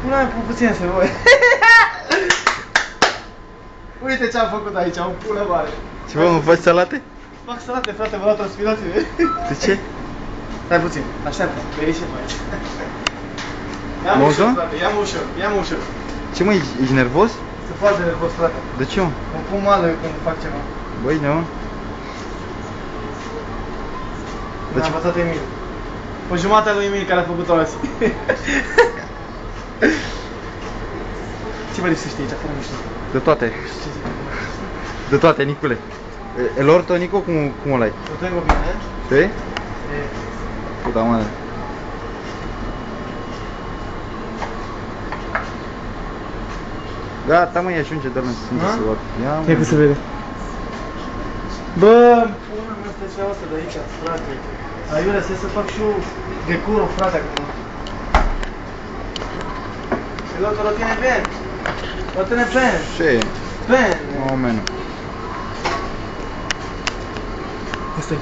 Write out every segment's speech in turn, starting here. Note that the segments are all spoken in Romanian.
Pula mea, puțin să voi. Uite ce am făcut aici, o pulă mare. Ce bă, mă faci salate? Fac salate, frate, vă dau transpirație. De ce? Stai puțin, așteaptă, pe ieși pe aici. Ia-mă Mozo? ușor, frate, ia-mă ușor, ia-mă ușor. Ce mă, ești nervos? Sunt foarte nervos, frate. De ce mă? Mă pun mală când fac ceva. Băi, nu? Mi-a învățat Emil. O jumătate a lui Emil care a făcut-o azi. Ce vă lipsește aici, fără mișto? De toate. De toate, Nicule. El orto, Nico, cum ăla-i? Lo tengo bien, eh? Sí? Sí. Puta madre. Gata, mă, ajunge, dă-l-mi să văd. Ia că se vede. Bă, pula mea, stai și asta de aici, frate. Aiurea, să fac și eu decoro, frate, acum. El otro lo tiene bien. Lo tiene bien. Sí, Bien. más o menos. Asta e.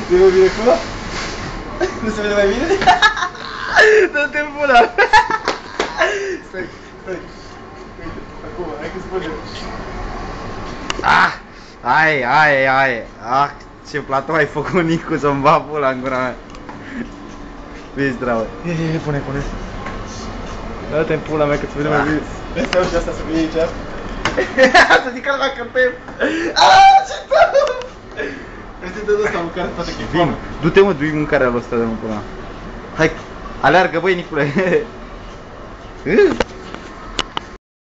Se vede bine acolo? Nu se vede mai bine? Dă-te în pula! Stai, stai. Uite, acum, hai că spune. Ah! Ai! Ah, ce platou ai făcut, Nicu, să-mi va pula în gura mea. Vezi, dragă. Ia, pune. Dă-te în pula mea că se vede mai bine. Stai ușa asta să vii aici. Să zic că la cântăm. Aaaa, ce tău! Este de ăsta mâncare, poate că e Vin, du-te mă, du-i mâncarea lui ăsta de mă pula. Hai, aleargă, băi, Nicule.